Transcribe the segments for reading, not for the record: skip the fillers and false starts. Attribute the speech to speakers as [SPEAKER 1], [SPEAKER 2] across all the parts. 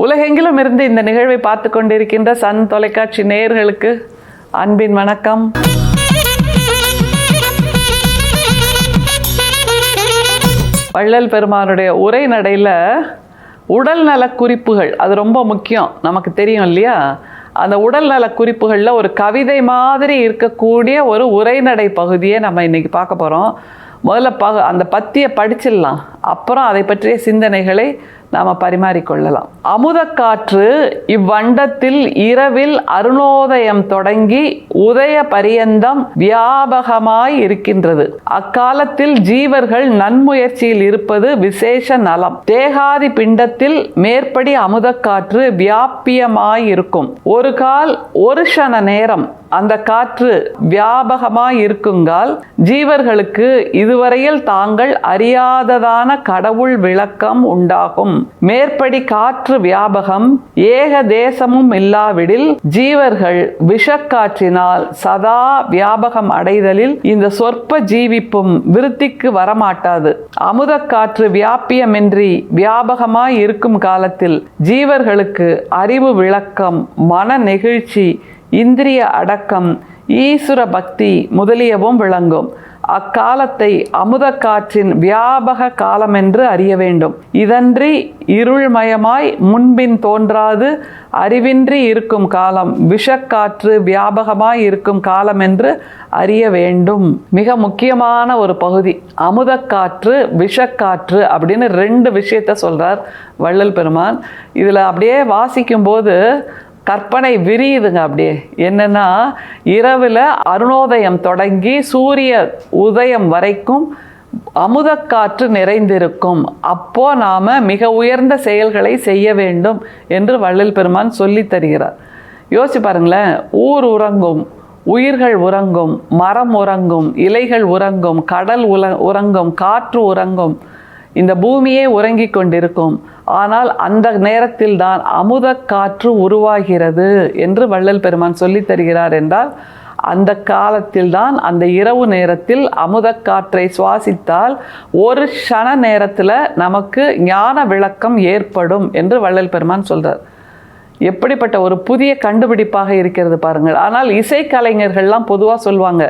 [SPEAKER 1] உலகெங்கிலும் இருந்து இந்த நிகழ்வை பார்த்து கொண்டிருக்கின்ற சன் தொலைக்காட்சி நேயர்களுக்கு அன்பின் வணக்கம். வள்ளல் பெருமானுடைய உரை நடையில் உடல் நல குறிப்புகள் அது ரொம்ப முக்கியம், நமக்கு தெரியும் இல்லையா? அந்த உடல் நல குறிப்புகளில் ஒரு கவிதை மாதிரி இருக்கக்கூடிய ஒரு உரைநடை பகுதியை நம்ம இன்னைக்கு பார்க்க போகிறோம். முதல்ல அந்த பத்தியை படிச்சிடலாம், அப்புறம் அதை பற்றிய சிந்தனைகளை நாம் பரிமாறிக்கொள்ளலாம். அமுதக்காற்று இவ்வண்டத்தில் இரவில் அருணோதயம் தொடங்கி உதய பரியந்தம் வியாபகமாய் இருக்கின்றது. அக்காலத்தில் ஜீவர்கள் நன்முயற்சியில் இருப்பது விசேஷ நலம். தேகாதி பிண்டத்தில் மேற்படி அமுதக்காற்று வியாபியமாய் இருக்கும். ஒரு கால் ஒரு க்ஷண நேரம் அந்த காற்று வியாபகமாய் இருக்குங்கால் ஜீவர்களுக்கு இதுவரையில் தாங்கள் அறியாததான கடவுள் விளக்கம் உண்டாகும். மேற்படி காற்று வியாபகம் ஏக தேசமும் இல்லாவிடில் ஜீவர்கள் விஷக்காற்றினால் சதா வியாபகம் அடைதலில் இந்த சொற்ப ஜீவிப்பும் விருத்திக்கு வரமாட்டாது. அமுதக்காற்று வியாபியமின்றி வியாபகமாய் இருக்கும் காலத்தில் ஜீவர்களுக்கு அறிவு விளக்கம், மன நெகிழ்ச்சி, இந்திரிய அடக்கம், ஈஸ்வர பக்தி முதலியவும் விளங்கும். அக்காலத்தை அமுதக்காற்றின் வியாபக காலமென்று அறிய வேண்டும். இதன்றி இருள்மயமாய் முன்பின் தோன்றாது அறிவின்றி இருக்கும் காலம் விஷக்காற்று வியாபகமாய் இருக்கும் காலம் என்று அறிய வேண்டும். மிக முக்கியமான ஒரு பகுதி அமுதக்காற்று விஷக்காற்று அப்படின்னு ரெண்டு விஷயத்த சொல்றார் வள்ளல் பெருமான். இதில் அப்படியே வாசிக்கும்போது கற்பனை விரியுதுங்க. அப்படியே என்னன்னா, இரவில் அருணோதயம் தொடங்கி சூரிய உதயம் வரைக்கும் அமுதக்காற்று நிறைந்திருக்கும். அப்போ நாம மிக உயர்ந்த செயல்களை செய்ய வேண்டும் என்று வள்ளல் பெருமான் சொல்லி தருகிறார். யோசிச்சு பாருங்களேன், ஊர் உறங்கும், உயிர்கள் உறங்கும், மரம் உறங்கும், இலைகள் உறங்கும், கடல் உறங்கும், காற்று உறங்கும், இந்த பூமியே உறங்கிக் கொண்டிருக்கும். ஆனால் அந்த நேரத்தில் தான் அமுத காற்று உருவாகிறது என்று வள்ளல் பெருமான் சொல்லி தருகிறார். என்றால் அந்த காலத்தில் தான், அந்த இரவு நேரத்தில் அமுத காற்றை சுவாசித்தால் ஒரு க்ஷண நேரத்தில் நமக்கு ஞான விளக்கம் ஏற்படும் என்று வள்ளல் பெருமான் சொல்றார். எப்படிப்பட்ட ஒரு புதிய கண்டுபிடிப்பாக இருக்கிறது பாருங்கள். ஆனால் இசைக்கலைஞர்கள்லாம் பொதுவாக சொல்லுவாங்க,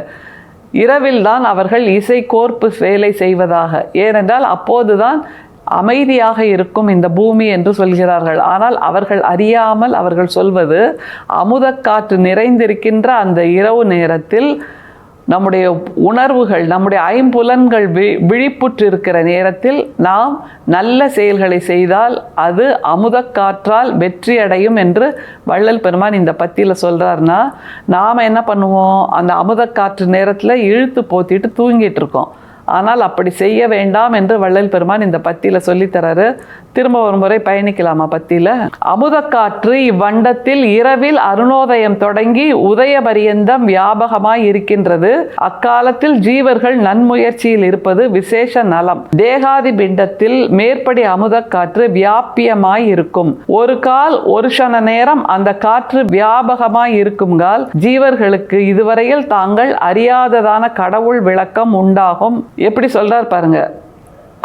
[SPEAKER 1] இரவில் தான் அவர்கள் இசை கோர்ப்பு வேலை செய்வதாக. ஏனென்றால் அப்போதுதான் அமைதியாக இருக்கும் இந்த பூமி என்று சொல்கிறார்கள். ஆனால் அவர்கள் அறியாமல் அவர்கள் சொல்வது, அமுதக்காற்று நிறைந்திருக்கின்ற அந்த இரவு நேரத்தில் நம்முடைய உணர்வுகள், நம்முடைய ஐம்புலன்கள் விழிப்புற்று இருக்கிற நேரத்தில் நாம் நல்ல செயல்களை செய்தால் அது அமுதக்காற்றால் வெற்றி அடையும் என்று வள்ளல் பெருமான் இந்த பத்தியில் சொல்கிறார்னா, நாம் என்ன பண்ணுவோம்? அந்த அமுதக்காற்று நேரத்தில் இழுத்து போத்திட்டு தூங்கிட்டு இருக்கோம். ஆனால் அப்படி செய்ய வேண்டாம் என்று வள்ளல் பெருமான் இந்த பத்தியில் சொல்லித்தராரு. திரும்ப ஒரு முறை பயணிக்கலாமா பத்தியில்? அமுதக்காற்று இவ்வண்டத்தில் இரவில் அருணோதயம் தொடங்கி உதய பரியந்தம் வியாபகமாய் இருக்கின்றது. அக்காலத்தில் ஜீவர்கள் நன்முயற்சியில் இருப்பது விசேஷ நலம். தேகாதி பிண்டத்தில் மேற்படி அமுதக்காற்று வியாபியமாய் இருக்கும். ஒரு கால் ஒரு க்ஷண நேரம் அந்த காற்று வியாபகமாய் இருக்குங்கால் ஜீவர்களுக்கு இதுவரையில் தாங்கள் அறியாததான கடவுள் விளக்கம் உண்டாகும். எப்படி சொல்றார் பாருங்க.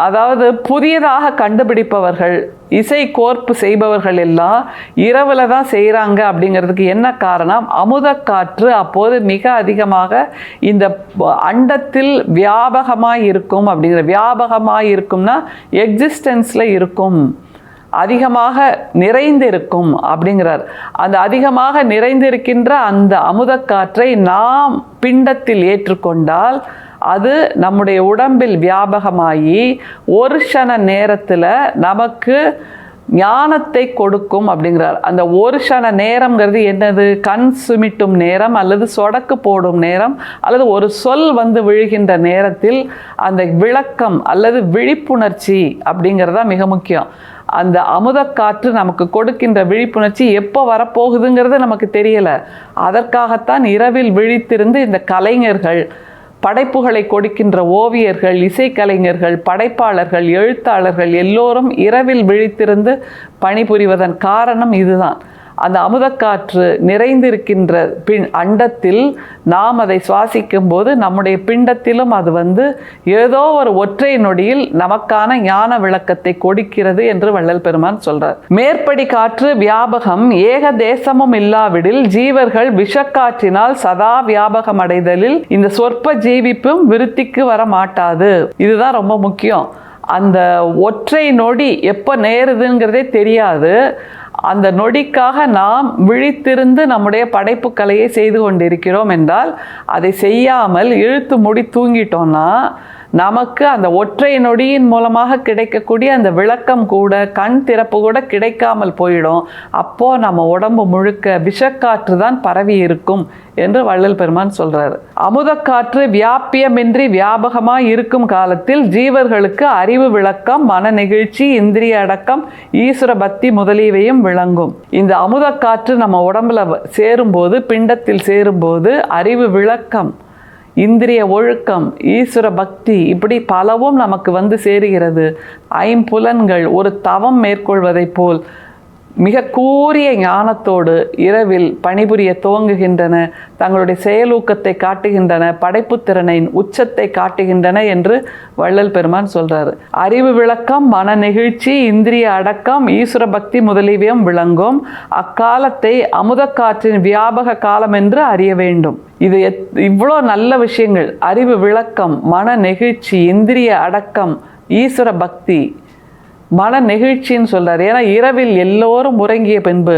[SPEAKER 1] அதாவது புதியதாக கண்டுபிடிப்பவர்கள், இசை கோர்ப்பு செய்பவர்கள் எல்லாம் இரவில் தான் செய்கிறாங்க. அப்படிங்கிறதுக்கு என்ன காரணம்? அமுதக்காற்று அப்போது மிக அதிகமாக இந்த அண்டத்தில் வியாபகமாய் இருக்கும். அப்படிங்கிற வியாபகமாய் இருக்கும்னா எக்ஸிஸ்டன்ஸில் இருக்கும், அதிகமாக நிறைந்திருக்கும் அப்படிங்கிறார். அந்த அதிகமாக நிறைந்திருக்கின்ற அந்த அமுதக்காற்றை நாம் பிண்டத்தில் ஏற்றுக்கொண்டால் அது நம்முடைய உடம்பில் வியாபகமாகி ஒரு க்ஷண நேரத்தில் நமக்கு ஞானத்தை கொடுக்கும் அப்படிங்கிறார். அந்த ஒரு க்ஷண நேரம்ங்கிறது என்னது? கண் சுமிட்டும் நேரம், அல்லது சொடக்கு போடும் நேரம், அல்லது ஒரு சொல் வந்து விழுகின்ற நேரத்தில் அந்த விளக்கம் அல்லது விழிப்புணர்ச்சி அப்படிங்கிறதா மிக முக்கியம். அந்த அமுதக்காற்று நமக்கு கொடுக்கின்ற விழிப்புணர்ச்சி எப்போ வரப்போகுதுங்கிறது நமக்கு தெரியலை. அதற்காகத்தான் இரவில் விழித்திருந்து இந்த கலைஞர்கள், படைப்புகளை கொடுக்கின்ற ஓவியர்கள், இசைக்கலைஞர்கள், படைப்பாளர்கள், எழுத்தாளர்கள் எல்லோரும் இரவில் விழித்திருந்து பணிபுரிவதன் காரணம் இதுதான். அந்த அமுதக்காற்று நிறைந்திருக்கின்ற அண்டத்தில் நாம் அதை சுவாசிக்கும் போது நம்முடைய பிண்டத்திலும் அது ஏதோ ஒரு ஒற்றை நொடியில் நமக்கான ஞான விளக்கத்தை கொடுக்கிறது என்று வள்ளல் பெருமான் சொல்றார். மேற்படி காற்று வியாபகம் ஏக தேசமும் இல்லாவிடில் ஜீவர்கள் விஷக்காற்றினால் சதா வியாபகம் அடைதலில் இந்த சொற்ப ஜீவிப்பும் விருத்திக்கு வர மாட்டாது. இதுதான் ரொம்ப முக்கியம். அந்த ஒற்றை நொடி எப்போ நேருதுங்கிறதே தெரியாது. அந்த நொடிக்காக நாம் விழித்திருந்து நம்முடைய படைப்பு கலையை செய்து கொண்டிருக்கிறோம் என்றால் அதை செய்யாமல் இழுத்து முடி தூங்கிட்டோம்னா நமக்கு அந்த ஒற்றை நொடியின் மூலமாக கிடைக்கக்கூடிய அந்த விளக்கம் கூட கண் திறப்பு கூட கிடைக்காமல் போயிடும். அப்போ நம்ம உடம்பு முழுக்க விஷக்காற்று தான் பரவி இருக்கும் என்று வள்ளல் பெருமான் சொல்றாரு. அமுதக்காற்று வியாபியமின்றி வியாபகமாய் இருக்கும் காலத்தில் ஜீவர்களுக்கு அறிவு விளக்கம், மன நெகிழ்ச்சி, இந்திரிய அடக்கம், ஈஸ்வர பக்தி முதலியவையும் விளங்கும். இந்த அமுதக்காற்று நம்ம உடம்புல சேரும்போது, பிண்டத்தில் சேரும்போது அறிவு விளக்கம், இந்திரிய ஒழுக்கம், ஈஸ்வர பக்தி இப்படி பலவும் நமக்கு சேருகிறது. ஐம்புலன்கள் ஒரு தவம் மேற்கொள்வதைப் போல் மிக கூரிய ஞானத்தோடு இரவில் பணிபுரிய துவங்குகின்றன, தங்களுடைய செயலூக்கத்தை காட்டுகின்றன, படைப்பு திறனின் உச்சத்தை காட்டுகின்றன என்று வள்ளல் பெருமான் சொல்றாரு. அறிவு விளக்கம், மன நெகிழ்ச்சி, இந்திரிய அடக்கம், ஈஸ்வர பக்தி முதலியவையும் விளங்கும். அக்காலத்தை அமுதக்காற்றின் வியாபக காலம் என்று அறிய வேண்டும். இது இவ்வளோ நல்ல விஷயங்கள். அறிவு விளக்கம், மன நெகிழ்ச்சி, இந்திரிய அடக்கம், ஈஸ்வர பக்தி, மன நெகிழ்ச்சின்னு சொல்றாரு. ஏன்னா இரவில் எல்லோரும் உறங்கிய பின்பு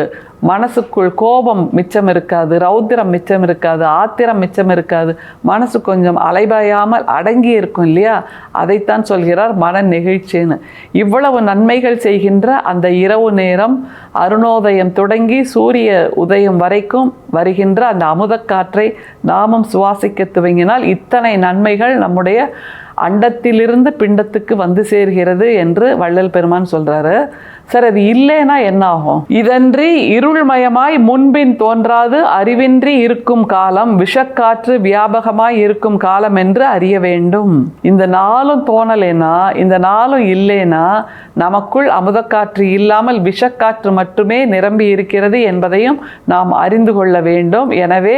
[SPEAKER 1] மனசுக்குள் கோபம் மிச்சம் இருக்காது, ரௌத்திரம் மிச்சம் இருக்காது, ஆத்திரம் மிச்சம் இருக்காது, மனசு கொஞ்சம் அலைபாயாமல் அடங்கி இருக்கும் இல்லையா? அதைத்தான் சொல்கிறார் மன நெகிழ்ச்சின்னு. இவ்வளவு நன்மைகள் செய்கின்ற அந்த இரவு நேரம், அருணோதயம் தொடங்கி சூரிய உதயம் வரைக்கும் வருகின்ற அந்த அமுதக்காற்றை நாமும் சுவாசிக்க துவங்கினால் இத்தனை நன்மைகள் நம்முடைய அண்டத்திலிருந்து பிண்டத்துக்கு சேர்கிறது என்று வள்ளல் பெருமான் சொல்றாரு. சார், அது இல்லைன்னா என்ன ஆகும்? இதன்றி இருள்மயமாய் முன்பின் தோன்றாது அறிவின்றி இருக்கும் காலம் விஷக்காற்று வியாபகமாய் இருக்கும் காலம் என்று அறிய வேண்டும். இந்த நாளும் தோணலைன்னா, இந்த நாளும் இல்லைன்னா நமக்குள் அமுதக்காற்று இல்லாமல் விஷக்காற்று மட்டுமே நிரம்பி இருக்கிறது என்பதையும் நாம் அறிந்து கொள்ள வேண்டும். எனவே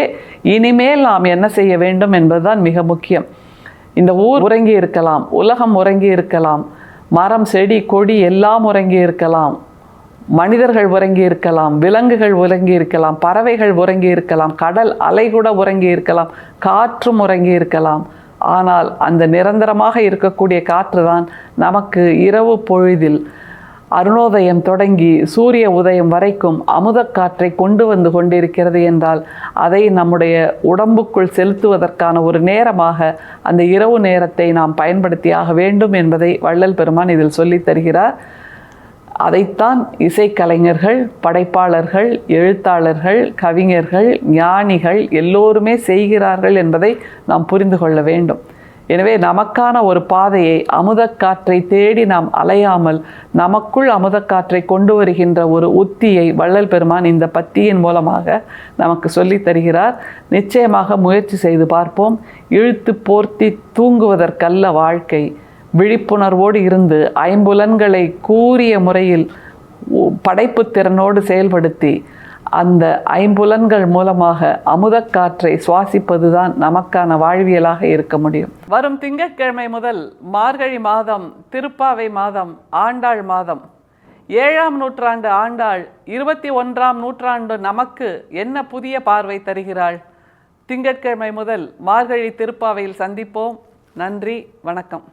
[SPEAKER 1] இனிமேல் நாம் என்ன செய்ய வேண்டும் என்பதுதான் மிக முக்கியம். இந்த ஊர் உறங்கி இருக்கலாம், உலகம் உறங்கி இருக்கலாம், மரம் செடி கொடி எல்லாம் உறங்கி இருக்கலாம், மனிதர்கள் உறங்கி இருக்கலாம், விலங்குகள் உறங்கி இருக்கலாம், பறவைகள் உறங்கி இருக்கலாம், கடல் அலை கூட உறங்கி இருக்கலாம், காற்றும் உறங்கி இருக்கலாம். ஆனால் அந்த நிரந்தரமாக இருக்கக்கூடிய காற்று தான் நமக்கு இரவு பொழுதில் அருணோதயம் தொடங்கி சூரிய உதயம் வரைக்கும் அமுதக்காற்றை கொண்டு கொண்டிருக்கிறது என்றால் அதை நம்முடைய உடம்புக்குள் செலுத்துவதற்கான ஒரு நேரமாக அந்த இரவு நேரத்தை நாம் பயன்படுத்தியாக வேண்டும் என்பதை வள்ளல் பெருமான் இதில் சொல்லித் தருகிறார். அதைத்தான் இசைக்கலைஞர்கள், படைப்பாளர்கள், எழுத்தாளர்கள், கவிஞர்கள், ஞானிகள் எல்லோருமே செய்கிறார்கள் என்பதை நாம் புரிந்து கொள்ள வேண்டும். எனவே நமக்கான ஒரு பாதையை, அமுதக்காற்றை தேடி நாம் அலையாமல் நமக்குள் அமுதக்காற்றை கொண்டு வருகின்ற ஒரு உத்தியை வள்ளல் பெருமான் இந்த பத்தியின் மூலமாக நமக்கு சொல்லித் தருகிறார். நிச்சயமாக முயற்சி செய்து பார்ப்போம். இழுத்து போர்த்தி தூங்குவதற்கல்ல வாழ்க்கை. விழிப்புணர்வோடு இருந்து ஐம்புலன்களை கூரிய முறையில் படைப்பு திறனோடு செயல்படுத்தி அந்த ஐம்புலன்கள் மூலமாக அமுதக்காற்றை சுவாசிப்பதுதான் நமக்கான வாழ்வியலாக இருக்க முடியும். வரும் திங்கட்கிழமை முதல் மார்கழி மாதம், திருப்பாவை மாதம், ஆண்டாள் மாதம், 7ஆம் நூற்றாண்டு ஆண்டாள் 21ஆம் நூற்றாண்டு நமக்கு என்ன புதிய பார்வை தருகிறாள்? திங்கட்கிழமை முதல் மார்கழி திருப்பாவையில் சந்திப்போம். நன்றி, வணக்கம்.